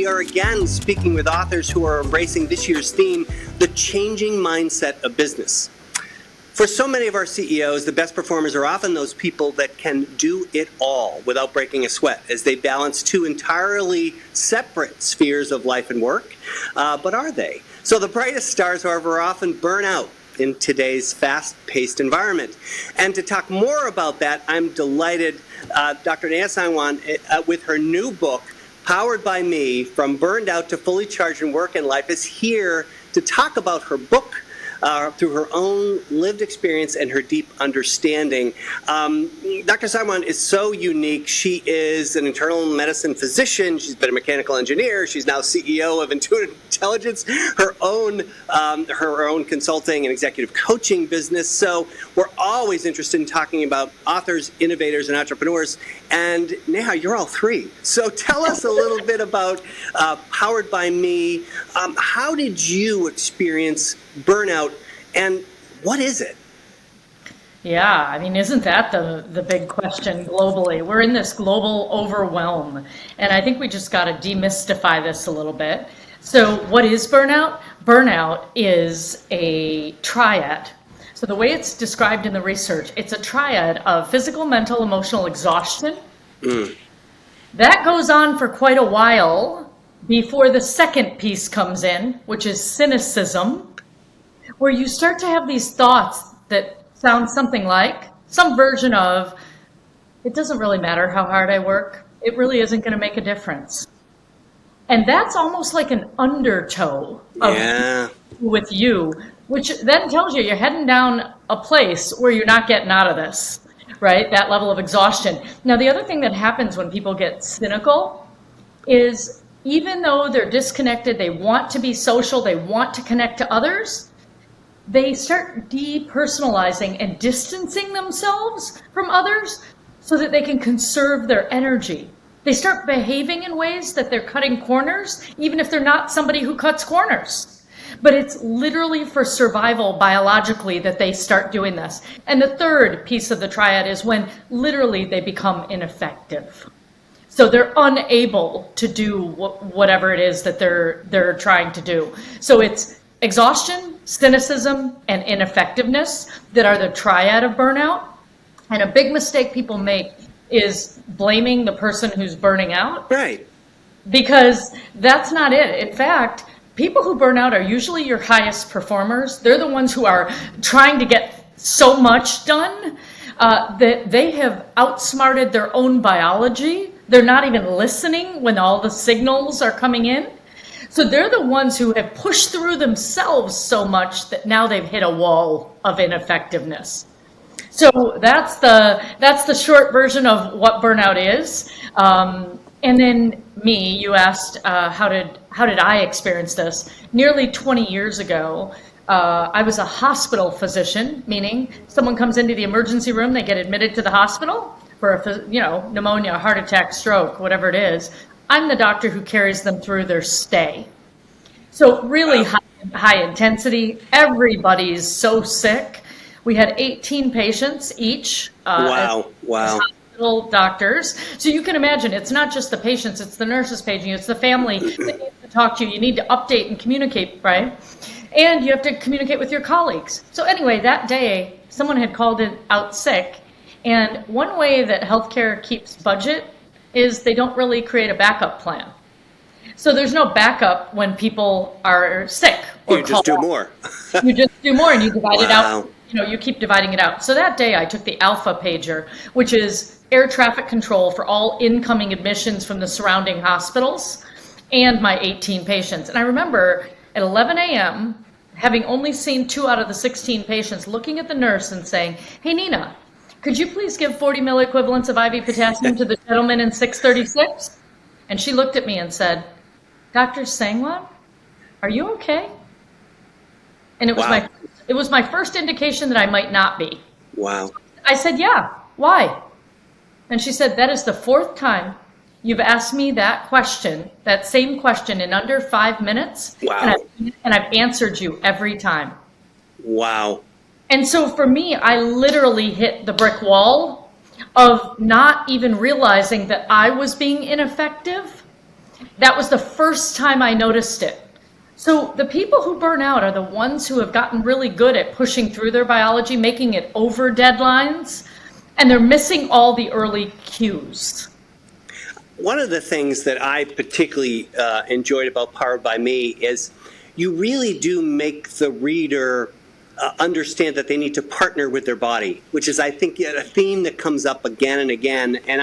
we are again speaking with authors who are embracing this year's theme, the changing mindset of business. For so many of our CEOs, the best performers are often those people that can do it all without breaking a sweat as they balance two entirely separate spheres of life and work. But are they? So the brightest stars, however, often burn out in today's fast-paced environment. And to talk more about that, I'm delighted Dr. Neha Sangwan, with her new book, Powered by Me, From Burned Out to Fully Charged in Work and Life, is here to talk about her book through her own lived experience and her deep understanding. Dr. Sangwan is so unique. She is an internal medicine physician. She's been a mechanical engineer. She's now CEO of Intuitive Intelligence, her own consulting and executive coaching business. So we're always interested in talking about authors, innovators, and entrepreneurs. And Neha, you're all three. So tell us a little bit about Powered by Me. How did you experience burnout, and what is it? Yeah, I mean, isn't that the big question globally? We're in this global overwhelm, and I think we just got to demystify this a little bit. So what is burnout? Burnout is a triad. So the way it's described in the research, it's a triad of physical, mental, emotional exhaustion. That goes on for quite a while before the second piece comes in, which is cynicism, where you start to have these thoughts that sound something like some version of, it doesn't really matter how hard I work. It really isn't going to make a difference. And that's almost like an undertow with you, which then tells you you're heading down a place where you're not getting out of this, right? That level of exhaustion. Now, the other thing that happens when people get cynical is even though they're disconnected, they want to be social, they want to connect to others, they start depersonalizing and distancing themselves from others so that they can conserve their energy. They start behaving in ways that they're cutting corners, even if they're not somebody who cuts corners. But it's literally for survival biologically that they start doing this. And the third piece of the triad is when literally they become ineffective. So they're unable to do whatever it is that they're trying to do. So it's exhaustion, cynicism, and ineffectiveness that are the triad of burnout. And a big mistake people make is blaming the person who's burning out. Right. Because that's not it. In fact, people who burn out are usually your highest performers. They're the ones who are trying to get so much done that they have outsmarted their own biology. They're not even listening when all the signals are coming in. So they're the ones who have pushed through themselves so much that now they've hit a wall of ineffectiveness. So that's the short version of what burnout is. And then me, you asked how did I experience this? Nearly 20 years ago, I was a hospital physician, meaning someone comes into the emergency room, they get admitted to the hospital for pneumonia, heart attack, stroke, whatever it is. I'm the doctor who carries them through their stay. So really high intensity. Everybody's so sick. We had 18 patients each. Wow. Hospital doctors. So you can imagine it's not just the patients, it's the nurses paging, it's the family that needs to talk to you. You need to update and communicate, right? And you have to communicate with your colleagues. So anyway, that day, someone had called out sick. And one way that healthcare keeps budget is they don't really create a backup plan. So there's no backup when people are sick. Or you just do more. You just do more and you divide it out. You keep dividing it out. So that day I took the Alpha pager, which is air traffic control for all incoming admissions from the surrounding hospitals and my 18 patients. And I remember at 11 a.m., having only seen 2 out of the 16 patients, looking at the nurse and saying, "Hey, Nina, could you please give 40 milliequivalents of IV potassium to the gentleman in 636? And she looked at me and said, "Dr. Sangwan, are you okay?" And it was my first indication that I might not be. Wow. I said, "Yeah, why?" And she said, "That is the 4th time you've asked me that question, that same question in under 5 minutes. Wow. And I've answered you every time." Wow. And so for me, I literally hit the brick wall of not even realizing that I was being ineffective. That was the first time I noticed it. So the people who burn out are the ones who have gotten really good at pushing through their biology, making it over deadlines, and they're missing all the early cues. One of the things that I particularly enjoyed about Powered by Me is you really do make the reader understand that they need to partner with their body, which is, I think, a theme that comes up again and again. And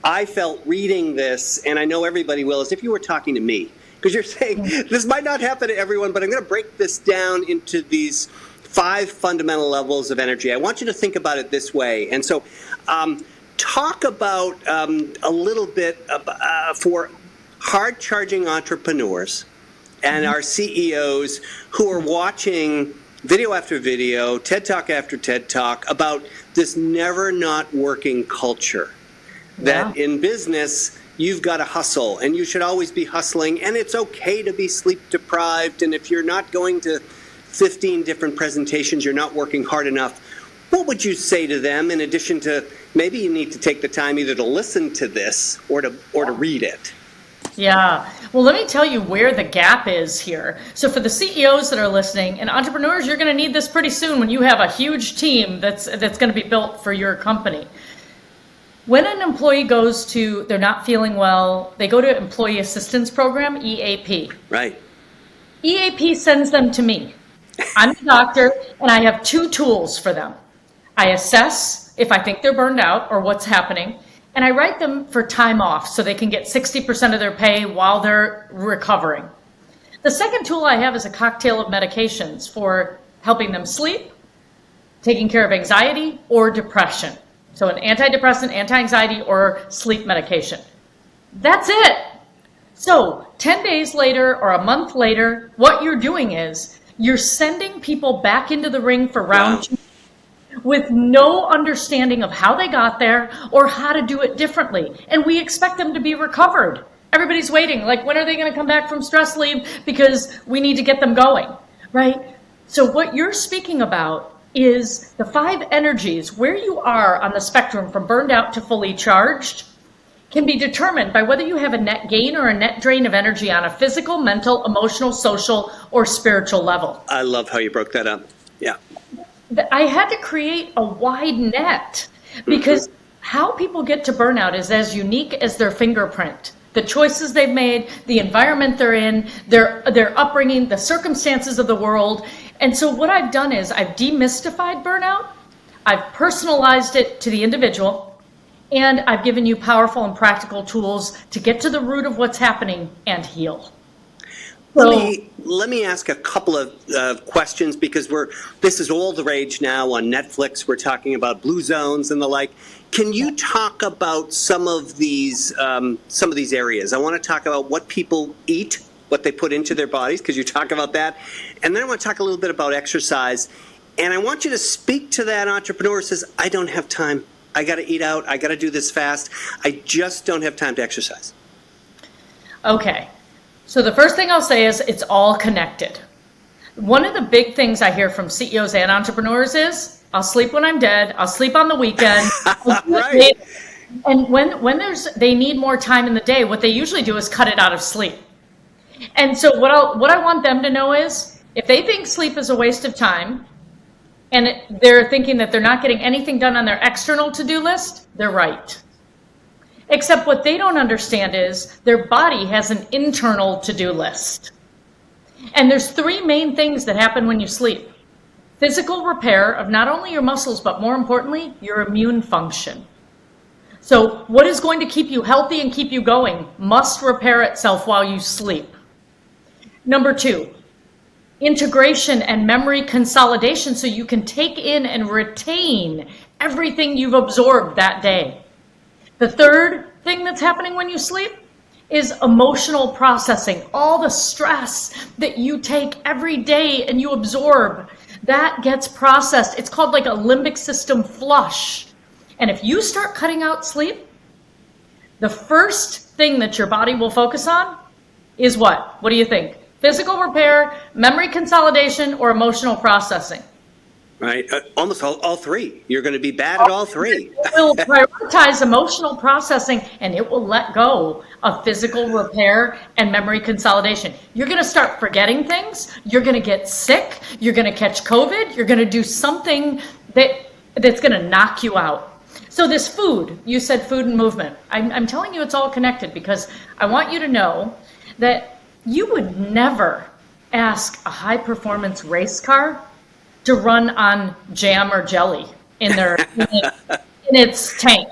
I felt reading this, and I know everybody will, as if you were talking to me. Because you're saying, this might not happen to everyone, but I'm going to break this down into these 5 fundamental levels of energy. I want you to think about it this way. And so talk about a little bit for hard-charging entrepreneurs and our CEOs who are watching video after video, TED Talk after TED Talk, about this never not working culture. That in business, you've got to hustle, and you should always be hustling, and it's okay to be sleep deprived, and if you're not going to 15 different presentations, you're not working hard enough. What would you say to them, in addition to maybe you need to take the time either to listen to this or to read it? Yeah. Well, let me tell you where the gap is here. So for the CEOs that are listening and entrepreneurs, you're going to need this pretty soon when you have a huge team that's going to be built for your company. When an employee goes to, they're not feeling well, they go to Employee Assistance Program, EAP. Right. EAP sends them to me. I'm a doctor, and I have 2 tools for them. I assess if I think they're burned out or what's happening, and I write them for time off so they can get 60% of their pay while they're recovering. The second tool I have is a cocktail of medications for helping them sleep, taking care of anxiety or depression. So an antidepressant, anti-anxiety, or sleep medication. That's it. So 10 days later or a month later, what you're doing is you're sending people back into the ring for round 2 with no understanding of how they got there or how to do it differently. And we expect them to be recovered. Everybody's waiting, like, when are they going to come back from stress leave? Because we need to get them going, right? So what you're speaking about is the 5 energies, where you are on the spectrum from burned out to fully charged, can be determined by whether you have a net gain or a net drain of energy on a physical, mental, emotional, social, or spiritual level. I love how you broke that up. Yeah. I had to create a wide net because how people get to burnout is as unique as their fingerprint. The choices they've made, the environment they're in, their upbringing, the circumstances of the world. And so what I've done is I've demystified burnout, I've personalized it to the individual, and I've given you powerful and practical tools to get to the root of what's happening and heal. Let me ask a couple of questions, because this is all the rage now on Netflix. We're talking about blue zones and the like. Can you talk about some of these areas? I want to talk about what people eat, what they put into their bodies, because you talk about that. And then I want to talk a little bit about exercise. And I want you to speak to that entrepreneur who says, I don't have time. I got to eat out. I got to do this fast. I just don't have time to exercise. Okay. So the first thing I'll say is it's all connected. One of the big things I hear from CEOs and entrepreneurs is, I'll sleep when I'm dead. I'll sleep on the weekend. Right. And when they need more time in the day, what they usually do is cut it out of sleep. And so what I want them to know is, if they think sleep is a waste of time, and they're thinking that they're not getting anything done on their external to-do list, they're right. Except what they don't understand is their body has an internal to-do list. And there's 3 main things that happen when you sleep. Physical repair of not only your muscles, but more importantly, your immune function. So what is going to keep you healthy and keep you going must repair itself while you sleep. Number 2, integration and memory consolidation, so you can take in and retain everything you've absorbed that day. The third thing that's happening when you sleep is emotional processing. All the stress that you take every day and you absorb, that gets processed. It's called like a limbic system flush. And if you start cutting out sleep, the first thing that your body will focus on is what? What do you think? Physical repair, memory consolidation, or emotional processing? Right? Almost all three. You're going to be bad at all three. It will prioritize emotional processing, and it will let go of physical repair and memory consolidation. You're going to start forgetting things. You're going to get sick. You're going to catch COVID. You're going to do something that's going to knock you out. So this food, you said food and movement. I'm telling you it's all connected, because I want you to know that you would never ask a high performance race car to run on jam or jelly in its tank.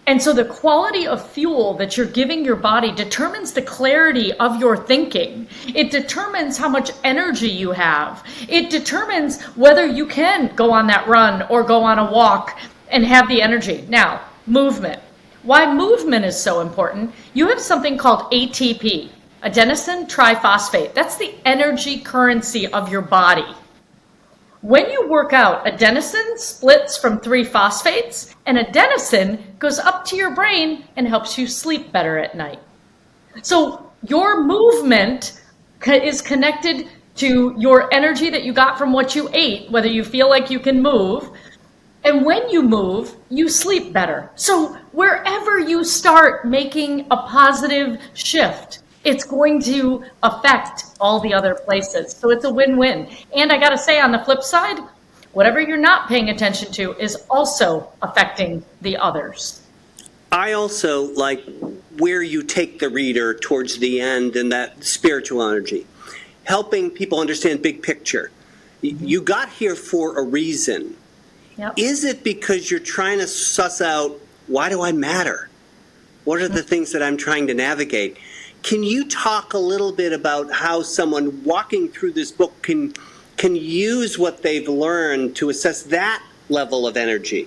And so the quality of fuel that you're giving your body determines the clarity of your thinking. It determines how much energy you have. It determines whether you can go on that run or go on a walk and have the energy. Now, movement. Why movement is so important? You have something called ATP, adenosine triphosphate. That's the energy currency of your body. When you work out, adenosine splits from 3 phosphates, and adenosine goes up to your brain and helps you sleep better at night. So your movement is connected to your energy that you got from what you ate, whether you feel like you can move. And when you move, you sleep better. So wherever you start making a positive shift, it's going to affect all the other places. So it's a win-win. And I got to say, on the flip side, whatever you're not paying attention to is also affecting the others. I also like where you take the reader towards the end and that spiritual energy, helping people understand big picture. You got here for a reason. Yep. Is it because you're trying to suss out, why do I matter? What are the things that I'm trying to navigate? Can you talk a little bit about how someone walking through this book can use what they've learned to assess that level of energy?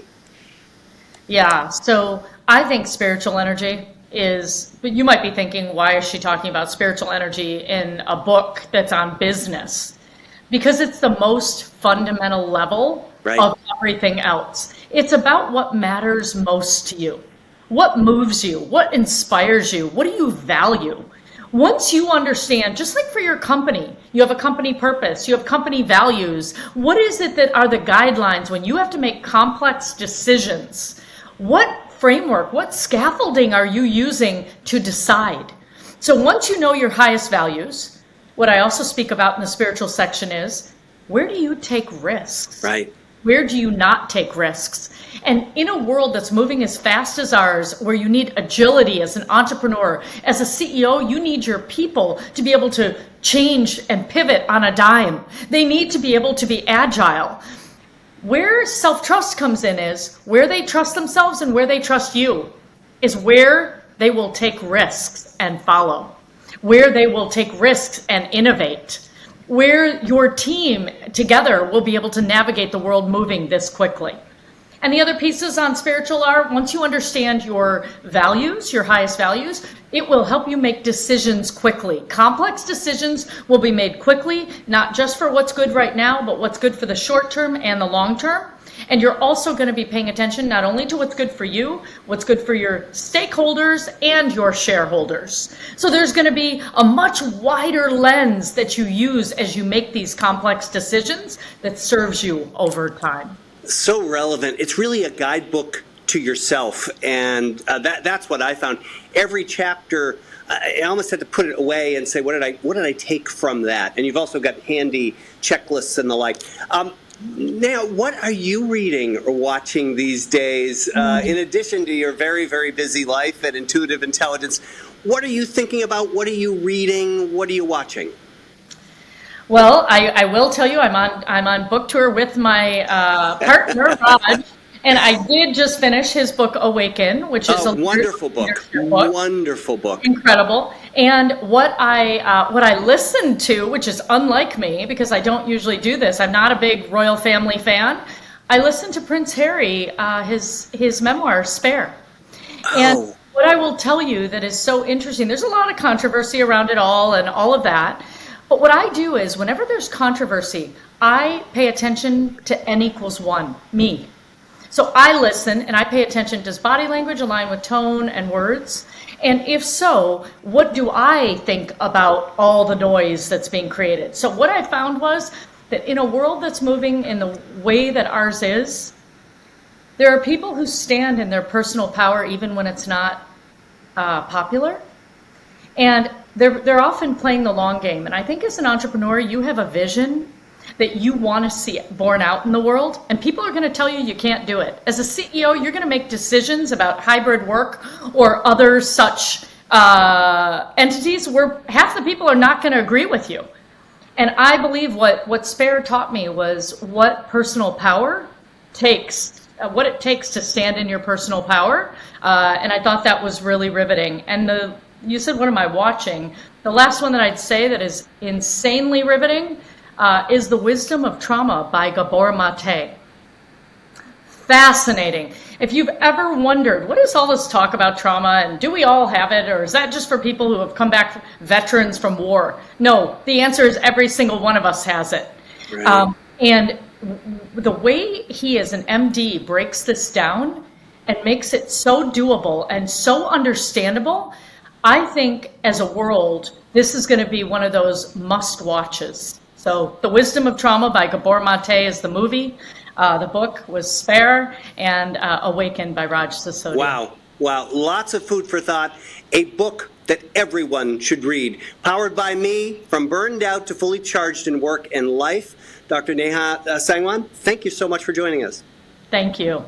Yeah, so I think spiritual energy is, but you might be thinking, why is she talking about spiritual energy in a book that's on business? Because it's the most fundamental level of everything else. It's about what matters most to you. What moves you? What inspires you? What do you value? Once you understand, just like for your company, you have a company purpose, you have company values. What is it that are the guidelines when you have to make complex decisions? What framework, what scaffolding are you using to decide? So once you know your highest values, what I also speak about in the spiritual section is, where do you take risks? Right. Where do you not take risks? And in a world that's moving as fast as ours, where you need agility as an entrepreneur, as a CEO, you need your people to be able to change and pivot on a dime. They need to be able to be agile. Where self-trust comes in is where they trust themselves and where they trust you is where they will take risks and follow, where they will take risks and innovate, where your team together will be able to navigate the world moving this quickly. And the other pieces on spiritual are, once you understand your values, your highest values, it will help you make decisions quickly. Complex decisions will be made quickly, not just for what's good right now, but what's good for the short term and the long term. And you're also going to be paying attention not only to what's good for you, what's good for your stakeholders and your shareholders. So there's going to be a much wider lens that you use as you make these complex decisions that serves you over time. So relevant. It's really a guidebook to yourself, and that's what I found. Every chapter, I almost had to put it away and say, what did I take from that? And you've also got handy checklists and the like. Now, what are you reading or watching these days, in addition to your very, very busy life at Intuitive Intelligence? What are you thinking about? What are you reading? What are you watching? Well, I will tell you, I'm on book tour with my partner, Raj, and I did just finish his book, Awaken, which is a wonderful book. Wonderful book. Incredible. And what I listened to, which is unlike me, because I don't usually do this, I'm not a big royal family fan. I listened to Prince Harry, his memoir, Spare. And what I will tell you that is so interesting, there's a lot of controversy around it all and all of that. But what I do is, whenever there's controversy, I pay attention to N=1, me. So I listen and I pay attention, does body language align with tone and words? And if so, what do I think about all the noise that's being created? So what I found was, that in a world that's moving in the way that ours is, there are people who stand in their personal power even when it's not popular. And they're often playing the long game. And I think as an entrepreneur, you have a vision that you want to see borne out in the world, and people are going to tell you you can't do it. As a CEO, you're going to make decisions about hybrid work or other such entities where half the people are not going to agree with you. And I believe what Spare taught me was what personal power takes, what it takes to stand in your personal power. And I thought that was really riveting. And you said, what am I watching? The last one that I'd say that is insanely riveting is The Wisdom of Trauma by Gabor Mate. Fascinating. If you've ever wondered, what is all this talk about trauma, and do we all have it, or is that just for people who have come back, veterans from war? No, the answer is every single one of us has it. Right. And the way he, as an MD, breaks this down and makes it so doable and so understandable, I think as a world, this is going to be one of those must-watches. So The Wisdom of Trauma by Gabor Mate is the movie. The book was Spare, and Awakened by Raj Sisodia. Wow. Lots of food for thought. A book that everyone should read. Powered by me, from burned out to fully charged in work and life. Dr. Neha Sangwan, thank you so much for joining us. Thank you.